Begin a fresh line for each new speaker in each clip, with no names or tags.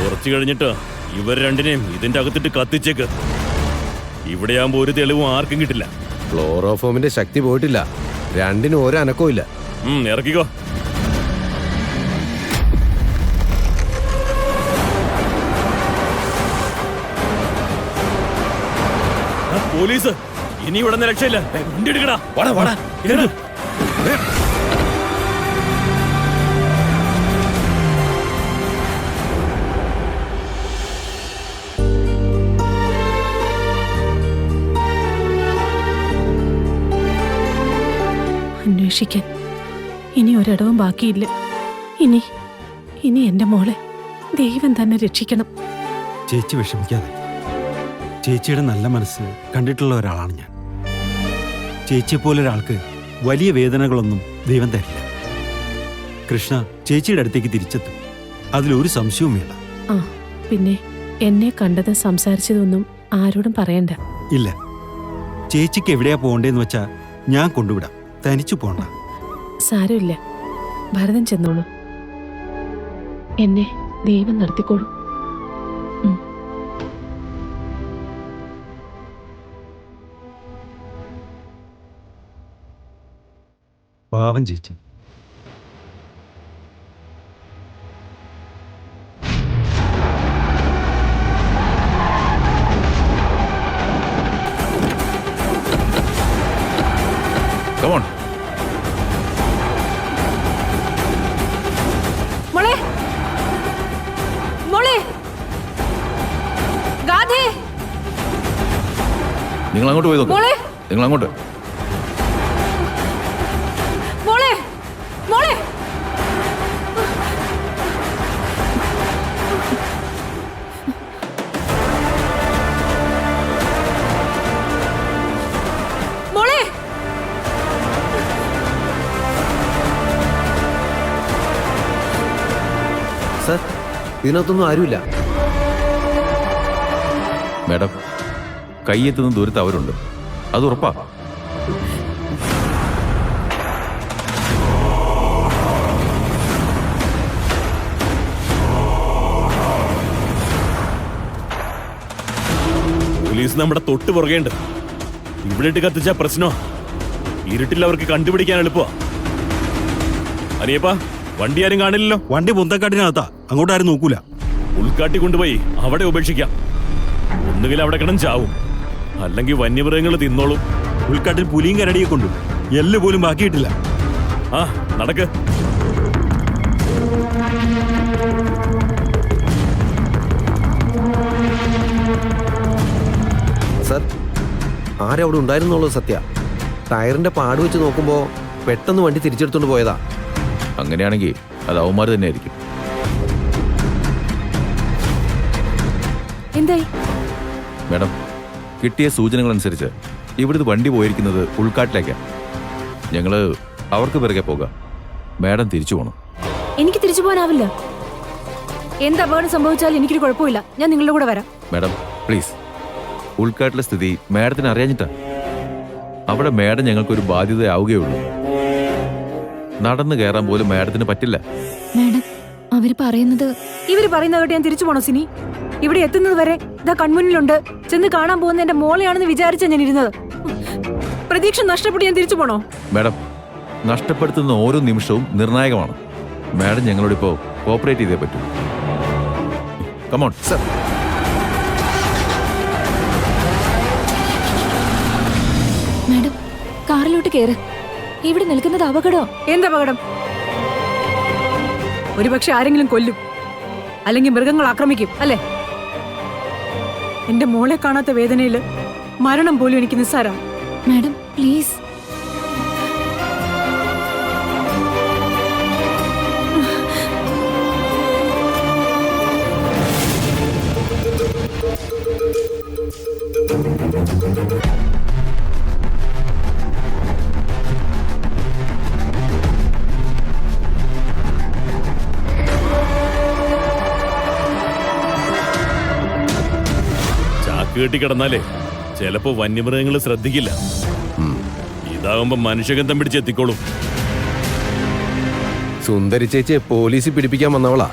കുറച്ചു കഴിഞ്ഞിട്ട് ഇവർ രണ്ടിനെയും ഇതിന്റെ അകത്തിട്ട് കത്തിച്ചേക്ക്. ഇവിടെയാകുമ്പോ ഒരു തെളിവും ആർക്കും കിട്ടില്ല.
ക്ലോറോഫോമിന്റെ ശക്തി പോയിട്ടില്ല. രണ്ടിനും ഓരോ അനക്കവും ഇല്ല.
ഇറക്കിക്കോ. പോലീസ് ഇനി ഇവിടെ നിന്ന് രക്ഷയില്ല. വണ്ടി എടുക്കടാ.
വാടാ വാടാ.
അന്വേഷിക്കാൻ ഇനി ഒരിടവും ബാക്കിയില്ല. ഇനി ഇനി എന്റെ മോളെ ദൈവം തന്നെ രക്ഷിക്കണം.
ചേച്ചി വിഷമിക്കാതെ. ചേച്ചിയുടെ നല്ല മനസ്സ് കണ്ടിട്ടുള്ള ഒരാളാണ് ഞാൻ. ചേച്ചിയെപ്പോലെ ഒരാൾക്ക് വലിയ വേദനകളൊന്നും ദൈവം തരില്ല. കൃഷ്ണ ചേച്ചിയുടെ അടുത്തേക്ക് തിരിച്ചെത്തും, അതിലൊരു സംശയവും വേണ്ട.
ആ പിന്നെ എന്നെ കണ്ടത് സംസാരിച്ചതൊന്നും ആരോടും പറയണ്ട.
ഇല്ല, ചേച്ചിക്ക് എവിടെയാ പോകണ്ടേന്ന് വെച്ചാ ഞാൻ കൊണ്ടുവിടാം. തനിച്ചു പോണ്ട.
സാരമില്ല, ഭരതൻ ചെന്നോളൂ. എന്നെ ദൈവം നടത്തിക്കോളൂ.
പാവം ചേച്ചി.
Come on.
മോളെ, മോളെ, ഗാധേ,
നിങ്ങൾ അങ്ങോട്ട് പോയി നോക്ക്.
മോളെ,
നിങ്ങൾ അങ്ങോട്ട്.
മോളെ, മോളെ. മോളെ.
സർ, ഇതിനകത്തൊന്നും ആരുമില്ല.
മാഡം, കൈയെത്തുന്ന ദൂരത്ത് അവരുണ്ട്, അത് ഉറപ്പാ. പോലീസ് നമ്മുടെ തൊട്ട് പുറകേണ്ട്. ഇവിടെ ഇട്ട് കത്തിച്ച പ്രശ്നോ. ഇരുട്ടിൽ അവർക്ക് കണ്ടുപിടിക്കാൻ എളുപ്പമാ. അനിയപ്പാ, വണ്ടി ആരും കാണില്ലല്ലോ.
വണ്ടി മുന്തക്കാട്ടിനകത്താ, അങ്ങോട്ടാരും നോക്കൂല.
ഉൾക്കാട്ടി കൊണ്ടുപോയി അവിടെ ഉപേക്ഷിക്കാം. ഒന്നുകിൽ അവിടെ കിടന്ന് ചാവും, അല്ലെങ്കിൽ വന്യമൃഗങ്ങൾ തിന്നോളും.
ഉൾക്കാട്ടിൽ പുലിയും കരടിയെ കൊണ്ടു, എല്ല് പോലും ബാക്കിയിട്ടില്ല.
ആ നടക്ക്.
സർ, ആരവിടെ ഉണ്ടായിരുന്നുള്ളത് സത്യ. ടയറിന്റെ പാട് വെച്ച് നോക്കുമ്പോ പെട്ടെന്ന് വണ്ടി തിരിച്ചെടുത്തോണ്ട് പോയതാ.
അങ്ങനെയാണെങ്കിൽ അത് അവന്മാർ തന്നെ ആയിരിക്കും.
എന്തായി?
മാഡം, കിട്ടിയ സൂചനകൾ അനുസരിച്ച് ഇവിടുന്ന് വണ്ടി പോയിരിക്കുന്നത് ഉൾക്കാട്ടിലേക്കാണ്. ഞങ്ങള് അവർക്ക് പിറകെ പോകാം. മാഡം തിരിച്ചു പോകണം.
എനിക്ക് തിരിച്ചു പോകാനാവില്ല. എന്ത് അപകടം സംഭവിച്ചാലും എനിക്കൊരു കുഴപ്പമില്ല. ഞാൻ നിങ്ങളുടെ കൂടെ വരാം.
മാഡം പ്ലീസ്, ഉൾക്കാട്ടിലെ സ്ഥിതി മാഡത്തിന് അറിയാഞ്ഞിട്ടാ. അവിടെ മാഡം ഞങ്ങൾക്കൊരു ബാധ്യതയാവുകയുള്ളൂ. നടന്നു കയറാൻ പോലും മാഡത്തിന് പറ്റില്ല.
മാഡം, അവര് പറയുന്നത് കേട്ട് ഞാൻ തിരിച്ചു പോണോ സിനി? ഇവിടെ എത്തുന്നത് വരെ ഇതാ കൺമുന്നിലുണ്ട്. ചെന്ന് കാണാൻ പോകുന്ന എന്റെ മോളെയാണെന്ന് വിചാരിച്ചാ ഞാൻ ഇരുന്നത്. പ്രതീക്ഷ നഷ്ടപ്പെട്ട് ഞാൻ തിരിച്ചു പോണോ?
മാഡം, നഷ്ടപ്പെടുത്തുന്ന ഓരോ നിമിഷവും നിർണായകമാണ്. മാഡം ഞങ്ങളോട് ഇപ്പോൾ കോപ്പറേറ്റ് ചെയ്തേ പറ്റൂ. Come on
sir.
മാഡം, കാറിലോട്ട് കേറ്. ഇവിടെ നിൽക്കുന്നത് അപകടോ? എന്തപകടം? ഒരുപക്ഷെ ആരെങ്കിലും കൊല്ലും, അല്ലെങ്കിൽ മൃഗങ്ങൾ ആക്രമിക്കും, അല്ലേ? എന്റെ മോളെ കാണാത്ത വേദനയില് മരണം പോലും എനിക്ക് നിസ്സാര. Madam please.
കെട്ടിക്കിടന്നാലേ ചിലപ്പോ വന്യമൃഗങ്ങൾ ശ്രദ്ധിക്കില്ല. ഇതാവുമ്പോ മനുഷ്യഗന്ധം പിടിച്ചെത്തിക്കോളും.
സുന്ദരി ചേച്ചിയെ പോലീസിൽ പിടിപ്പിക്കാൻ വന്നവളാ.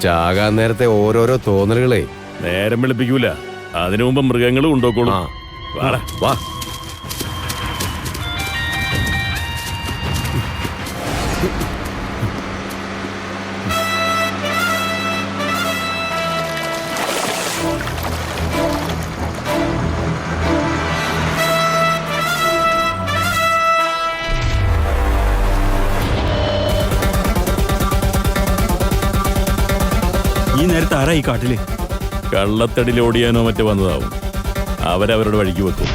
ചാകാൻ നേരത്തെ ഓരോരോ തോന്നലുകളെ.
നേരം വെളുപ്പിക്കൂല, അതിനു മുമ്പ് മൃഗങ്ങളും ഉണ്ടോക്കോളൂ.
ആ വാ.
ഈ നേരത്തെ ആരാ ഈ കാട്ടില്?
കള്ളത്തടിൽ ഓടിയാനോ മറ്റോ വന്നതാവും. അവരവരുടെ വഴിക്ക് വെക്കും.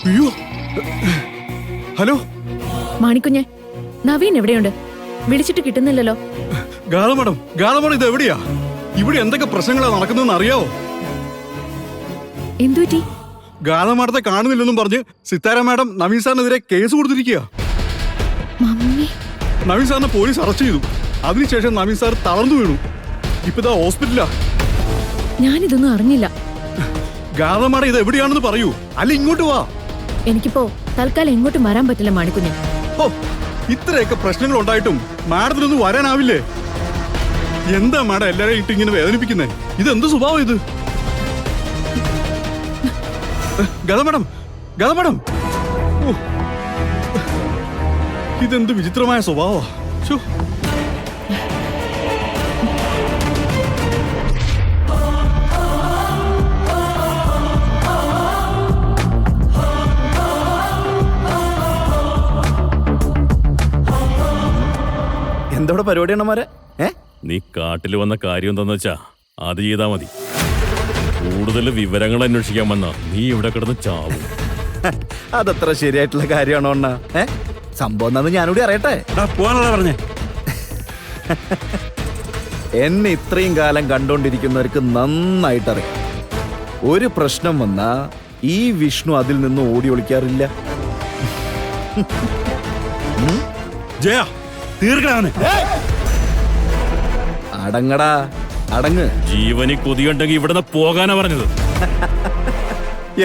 അയ്യോ, ഹലോ
മാണിക്കുഞ്ഞെ, നവീൻ എവിടെയുണ്ട്? വിളിച്ചിട്ട് കിട്ടുന്നില്ലല്ലോ.
ഗാഥ മാഡം, ഇത് എവിടെയാ? ഇവിടെ എന്തൊക്കെ പ്രശ്നങ്ങളാ നടക്കുന്നതെന്ന് അറിയാവോ?
എന്തുപറ്റി?
ഗാഥ മാഡത്തെ കാണുന്നില്ലെന്നും പറഞ്ഞ് സിത്താര മാഡം നവീൻ സാറിനെതിരെ കേസ് കൊടുത്തിരിക്കുക.
മമ്മി,
നവീൻ സാറിനെ പോലീസ് അറസ്റ്റ് ചെയ്തു. അതിനുശേഷം നവീൻ സാർ തളർന്നു വീണു. ഇപ്പതാ ഹോസ്പിറ്റലാ.
ഞാനിതൊന്നും അറിഞ്ഞില്ല.
ഗാഥ മാഡം ഇത് എവിടെയാണെന്ന് പറയൂ, അല്ല ഇങ്ങോട്ട് വാ.
എനിക്കിപ്പോ തൽക്കാലം എങ്ങോട്ടും വരാൻ പറ്റില്ല മാണിക്കുഞ്ഞെ.
ഓ, ഇത്രയൊക്കെ പ്രശ്നങ്ങൾ ഉണ്ടായിട്ടും മാഡത്തിനൊന്നും വരാനാവില്ലേ? എന്താ മാഡം എല്ലാരെയും ഇട്ട് ഇങ്ങനെ വേദനിപ്പിക്കുന്നേ? ഇതെന്ത് സ്വഭാവം ഇത്? ഗാഥ മാഡം, ഓ, ഇതെന്ത് വിചിത്രമായ സ്വഭാവമാ. ശോ.
എന്തോടെ പരിപാടിയാണമാരെ?
നീ കാട്ടിൽ വന്ന കാര്യം എന്താന്ന് വെച്ചാ അത് ചെയ്താ മതി. കൂടുതൽ വിവരങ്ങൾ അന്വേഷിക്കാൻ വന്ന നീ ഇവിടെ കിടന്ന് ചാവും.
അതത്ര ശരിയായിട്ടുള്ള കാര്യമാണോ അണ്ണാ? സംഭവം എന്താന്ന് ഞാനൂടി അറിയട്ടെ.
പോവാനുള്ള പറഞ്ഞേ.
എന്നെ ഇത്രയും കാലം കണ്ടോണ്ടിരിക്കുന്നവർക്ക് നന്നായിട്ടറിയാം, ഒരു പ്രശ്നം വന്നാ ഈ വിഷ്ണു അതിൽ നിന്ന് ഓടി ഒളിക്കാറില്ല.
ജയ, തീർക്കണാണ്.
അടങ്ങടാ, അടങ്ങ്.
ജീവനി കൊതിയുണ്ടെങ്കിൽ ഇവിടുന്ന് പോകാനാ പറഞ്ഞത്.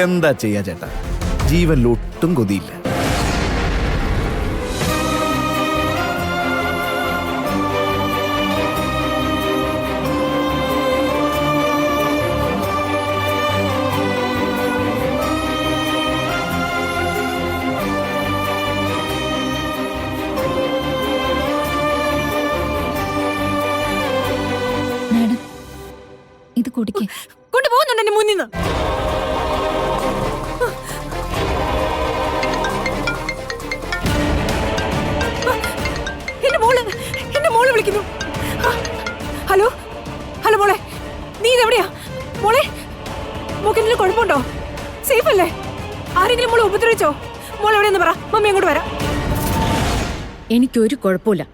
എന്താ ചെയ്യാ ചേട്ടാ, ജീവനിൽ ഒട്ടും കൊതിയില്ല.
മാഡം, ഇത് കുടിക്കേ.
കൊണ്ടുപോകുന്നുണ്ട് എന്റെ മുന്നിൽ നിന്ന്. എന്റെ മോള് വിളിക്കുന്നു. ഹലോ ഹലോ മോളെ, നീ ഇതെവിടെയാ മോളെ? മോക്കെന്തെങ്കിലും കുഴപ്പമുണ്ടോ? സേഫ് അല്ലേ? ആരെങ്കിലും മോളെ ഉപദ്രവിച്ചോ? മോളെ എവിടെയെന്ന് പറ, മമ്മി അങ്ങോട്ട് വരാം.
എനിക്കൊരു കുഴപ്പമില്ല.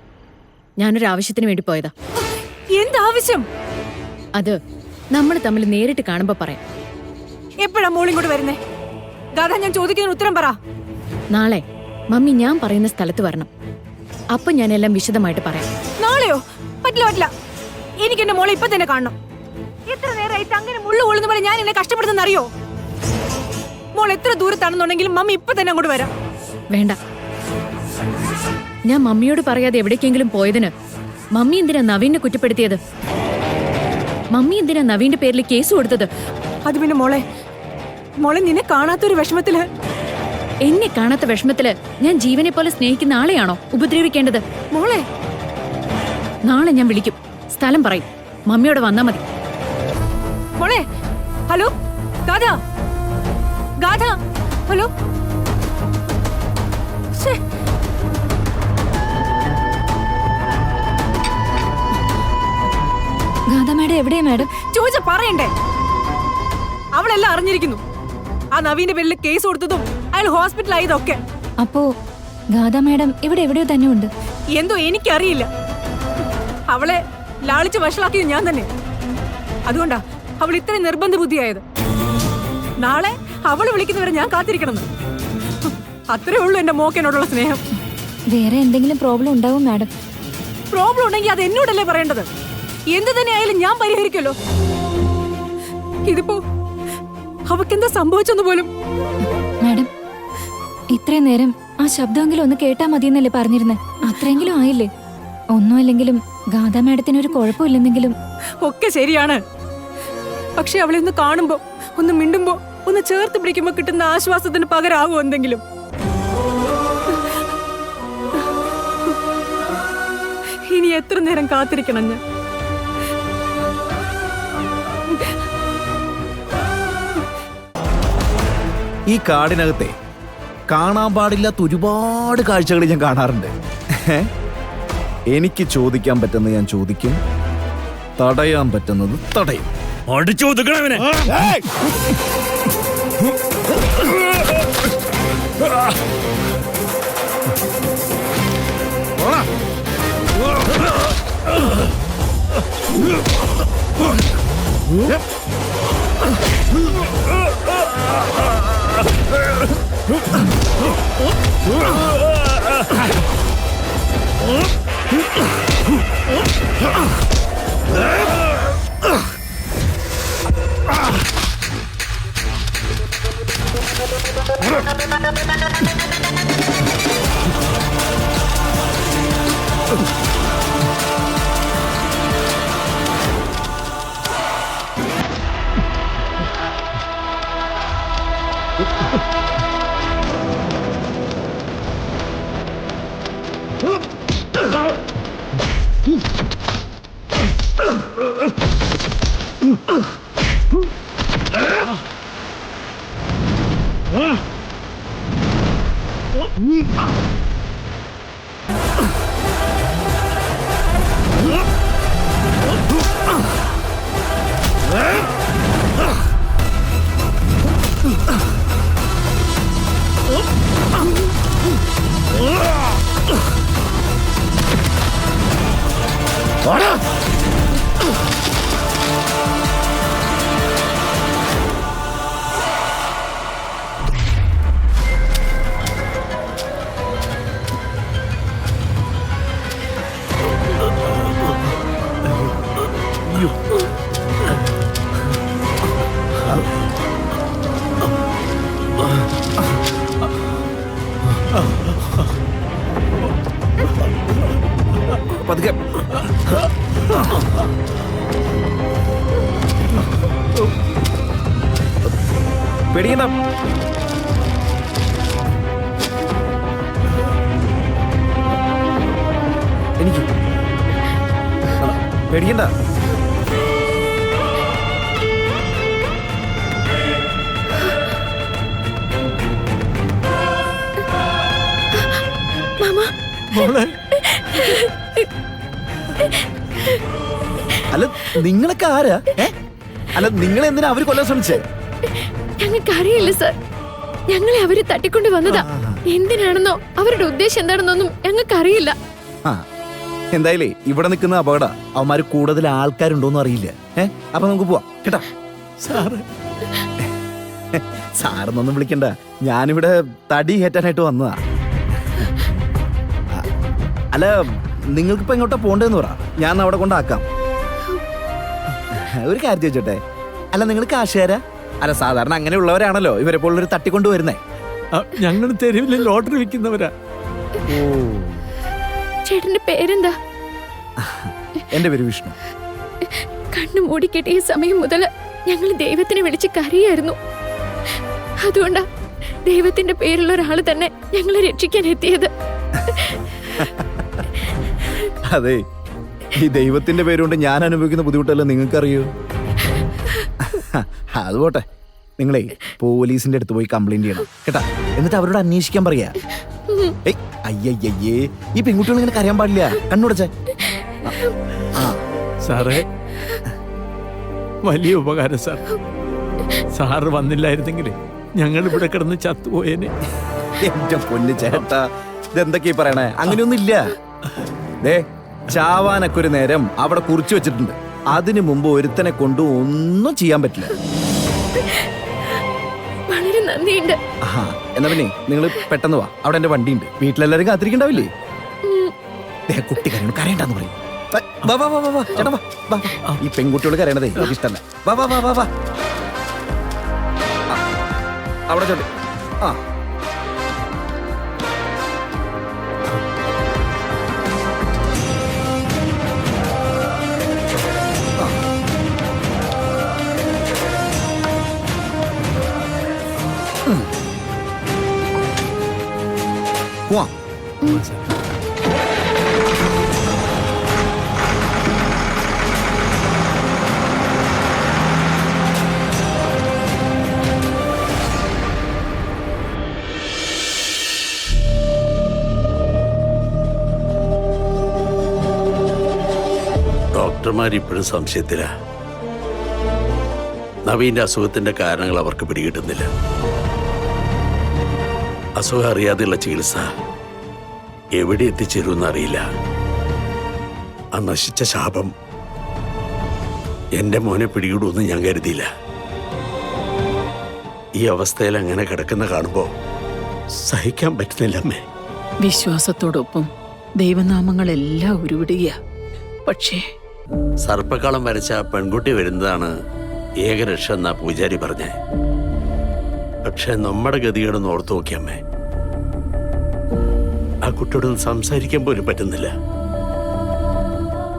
ഞാനൊരു ആവശ്യത്തിന് വേണ്ടി പോയതാ.
എന്താവശ്യം?
അത് നമ്മൾ തമ്മിൽ നേരിട്ട് കാണുമ്പോ പറയാം.
എപ്പോഴാ മോൾ ഇങ്ങോട്ട് വരുന്നേ? ഗാഥ, ഞാൻ ചോദിക്കുന്നതിന് ഉത്തരം പറ.
നാളെ മമ്മി ഞാൻ പറയുന്ന സ്ഥലത്ത് വരണം. അപ്പൊ ഞാൻ എല്ലാം വിശദമായിട്ട് പറയാം.
നാളെയോ? പറ്റില്ല. എനിക്ക് എന്റെ മോളെ ഇപ്പൊ തന്നെ കാണണം. എത്ര നേരമായിട്ട് അങ്ങനെ മുള്ളു കൊള്ളുന്ന പോലെ ഞാൻ എന്നെ കഷ്ടപ്പെടുന്ന അറിയോ? മോൾ എത്ര ദൂരത്താണെന്നുണ്ടെങ്കിലും മമ്മി ഇപ്പൊ തന്നെ അങ്ങോട്ട് വരാം.
വേണ്ട, ഞാൻ മമ്മിയോട് പറയാതെ എവിടേക്കെങ്കിലും പോയതിന് മമ്മി എന്തിനാ നവീനെ കുറ്റപ്പെടുത്തിയത്? മമ്മി എന്തിനാ നവീന്റെ പേരിൽ കേസ് കൊടുത്തത്?
അത് പിന്നെ മോളെ നിന്നെ കാണാത്തൊരു വിഷമത്തില്.
എന്നെ കാണാത്ത വിഷമത്തില് ഞാൻ ജീവനെ പോലെ സ്നേഹിക്കുന്ന ആളെയാണോ ഉപദ്രവിക്കേണ്ടത്?
മോളെ,
നാളെ ഞാൻ വിളിക്കും, സ്ഥലം പറയും. മമ്മിയോട് വന്നാ മതി.
മോളെ, ഹലോ ഗാഥ, ഹലോ. ശ്ശേ.
ഗാഥ മാഡം എവിടെയാ മാഡം?
ചോദിച്ച പറയണ്ടേ? അവളെല്ലാം അറിഞ്ഞിരിക്കുന്നു. ആ നവീന്റെ പേരിൽ കേസ് കൊടുത്തതും അയാൾ ഹോസ്പിറ്റലായതൊക്കെ.
അപ്പോ ഗാഥ മാഡം ഇവിടെ എവിടെയോ തന്നെ ഉണ്ട്.
എന്തോ എനിക്കറിയില്ല.
അവളെ ലാളിച്ച് വഷളാക്കിയത് ഞാൻ തന്നെ. അതുകൊണ്ടാ അവൾ ഇത്രയും നിർബന്ധ ബുദ്ധിയായത്. നാളെ അവള് വിളിക്കുന്നവരെ ഞാൻ കാത്തിരിക്കണമെന്ന്. അത്രേ ഉള്ളൂ എന്റെ മോക്കനോടുള്ള സ്നേഹം.
വേറെ എന്തെങ്കിലും പ്രോബ്ലം ഉണ്ടാവും മാഡം?
പ്രോബ്ലം ഉണ്ടെങ്കിൽ അത് എന്നോടല്ലേ പറയേണ്ടത്? എന്ത് തന്നെ ആയാലും ഞാൻ പരിഹരിക്കുമല്ലോ. ഇതിപ്പോ അവക്കെന്താ സംഭവിച്ചെന്ന് പോലും.
മാഡം, ഇത്രയും നേരം ആ ശബ്ദമെങ്കിലും ഒന്ന് കേട്ടാ മതിയെന്നല്ലേ പറഞ്ഞിരുന്നേ? അത്രയെങ്കിലും ആയില്ലേ? ഒന്നുമല്ലെങ്കിലും ഗാഥാ മാഡത്തിന് ഒരു കുഴപ്പമില്ലെന്നെങ്കിലും.
ഒക്കെ ശരിയാണ്. പക്ഷെ അവളെ ഒന്ന് കാണുമ്പോ, ഒന്ന് മിണ്ടുമ്പോ, ഒന്ന് ചേർത്ത് പിടിക്കുമ്പോ കിട്ടുന്ന ആശ്വാസത്തിന് പകരാവോ എന്തെങ്കിലും? ഇനി എത്ര നേരം കാത്തിരിക്കണം ഞാൻ?
ഈ കാടിനകത്തെ കാണാൻ പാടില്ലാത്ത ഒരുപാട് കാഴ്ചകൾ ഞാൻ കാണാറുണ്ട്. എനിക്ക് ചോദിക്കാൻ പറ്റുന്നത് ഞാൻ ചോദിക്കും, തടയാൻ പറ്റുന്നത് തടയും.
അടിച്ചു ഒതുക്കണവനെ.
പതുക്കെ. പേടിക്കണ്ട. എനിക്ക് പേടിക്കണ്ട.
അല്ല നിങ്ങളൊക്കെ ആരാ? അല്ല നിങ്ങൾ എന്തിനാ അവര് കൊല്ലാൻ ശ്രമിച്ചേ?
ഞങ്ങൾക്ക് അറിയില്ല സർ. ഞങ്ങളെ അവര് തട്ടിക്കൊണ്ട് വന്നതാ. എന്തിനാണെന്നോ അവരുടെ ഉദ്ദേശം എന്താണെന്നൊന്നും ഞങ്ങൾക്ക് അറിയില്ല.
ആ എന്തായാലേ ഇവിടെ നിൽക്കുന്ന അപകട അവന്മാര് കൂടുതൽ ആൾക്കാരുണ്ടോന്നും അറിയില്ല. അപ്പൊ നമുക്ക് പോവാം കേട്ടാ. സാറെന്നൊന്നും വിളിക്കണ്ട, ഞാനിവിടെ തടി കയറ്റാനായിട്ട് വന്നതാ. അല്ല നിങ്ങൾക്കിപ്പോ എങ്ങോട്ടാ പോണ്ടെന്ന് പറ, ഞാൻ അവിടെ കൊണ്ടാക്കാം. ഒരു കാര്യം ചോദിച്ചോട്ടെ, അല്ല നിങ്ങൾ കാശുകാരാ? അല്ല സാധാരണ അങ്ങനെയുള്ളവരാണല്ലോ ഇവരെ പോലുള്ളൊരു തട്ടിക്കൊണ്ട് വരുന്നേ.
ഞങ്ങൾ തെരുവിൽ ലോട്ടറി വിൽക്കുന്നവരാ.
ചേട്ടന്റെ പേരെന്താ?
എന്റെ പേര് വിഷ്ണു.
കണ്ണു മൂടിക്കെട്ടിയ സമയം മുതൽ ഞങ്ങൾ ദൈവത്തിനെ വിളിച്ച് കരയായിരുന്നു. അതുകൊണ്ടാ ദൈവത്തിന്റെ പേരുള്ള ഒരാള് തന്നെ ഞങ്ങളെ രക്ഷിക്കാൻ എത്തിയത്.
അതെ, ഈ ദൈവത്തിന്റെ പേരുകൊണ്ട് ഞാൻ അനുഭവിക്കുന്ന ബുദ്ധിമുട്ടല്ല നിങ്ങൾക്കറിയോ? അത് പോട്ടെ, നിങ്ങളെ പോലീസിന്റെ അടുത്ത് പോയി കംപ്ലൈന്റ് ചെയ്യണം കേട്ടാ. എന്നിട്ട് അവരോട് അന്വേഷിക്കാൻ പറയാ. അയ്യയ്യേ, ഈ പെൺകുട്ടികൾ ഇങ്ങനെ കരയാൻ പാടില്ല. കണ്ണുടച്ചേ.
സാറേ, വലിയ ഉപകാരം സാർ. സാറ് വന്നില്ലായിരുന്നെങ്കിൽ ഞങ്ങൾ ഇവിടെ കിടന്ന് ചത്തുപോയേനെ.
എന്റെ പൊന്നു ചേട്ടാ, ഇതെന്തൊക്കെയാ പറയണേ? അങ്ങനെയൊന്നും ഇല്ല. ചാവാനൊക്കെ ഒരു നേരം അവിടെ കുറിച്ചു വെച്ചിട്ടുണ്ട്. അതിനു മുമ്പ് ഒരുത്തനെ കൊണ്ട് ഒന്നും ചെയ്യാൻ പറ്റില്ല.
വളരെ നന്ദിയുണ്ട്.
ആഹാ, എന്നാ പിന്നെ നിങ്ങൾ പെട്ടെന്ന് വാ, അവിടെ എന്റെ വണ്ടിയുണ്ട്. വീട്ടിലെല്ലാരും കാത്തിരിക്കണ്ടാവില്ലേ? ദേ, കുട്ടി കരയണം, കരയണ്ടെന്ന് പറയും. വാ, വാ, വാ, വാ, വാ, ചേട്ടാ, വാ, വാ, വാ. ഈ പെൺകുട്ടികൾ കരയണതേ എനിക്ക് ഇഷ്ടമല്ല. വാ, വാ, വാ, വാ, വാ. ആ, അവിടെ ചോട്ടെ. ആ, പോവാം.
ഡോക്ടർമാരിപ്പോഴും സംശയത്തില. നവീന്റെ അസുഖത്തിന്റെ കാരണങ്ങൾ അവർക്ക് പിടികിട്ടുന്നില്ല. അസുഖം അറിയാതെയുള്ള ചികിത്സ എവിടെ എത്തിച്ചേരുമെന്ന് അറിയില്ല. ആ നശിച്ച ശാപം എന്റെ മോനെ പിടികൂടുമെന്ന് ഞാൻ കരുതിയില്ല. ഈ അവസ്ഥയിൽ അങ്ങനെ കിടക്കുന്ന കാണുമ്പോ സഹിക്കാൻ പറ്റുന്നില്ല അമ്മേ.
വിശ്വാസത്തോടൊപ്പം ദൈവനാമങ്ങളെല്ലാം ഉരുവിടുക. പക്ഷേ
സർപ്പക്കളം വരച്ച പെൺകുട്ടി വരുന്നതാണ് ഏകരക്ഷ എന്നാ പൂജാരി പറഞ്ഞേ. പക്ഷെ നമ്മുടെ ഗതികേടൊന്ന് ഓർത്തു നോക്കിയമ്മേ. ആ കുട്ടിയോടൊന്ന് സംസാരിക്കാൻ പോലും പറ്റുന്നില്ല.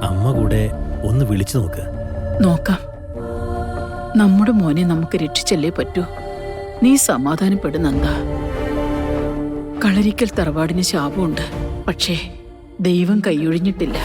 അമ്മ കൂടെ ഒന്ന് വിളിച്ചു നോക്ക്.
നോക്കാം. നമ്മുടെ മോനെ നമുക്ക് രക്ഷിച്ചല്ലേ പറ്റൂ. നീ സമാധാനപ്പെടുന്നെന്താ? കളരിക്കൽ തറവാടിന് ശാപമുണ്ട്. പക്ഷേ ദൈവം കൈയൊഴിഞ്ഞിട്ടില്ല.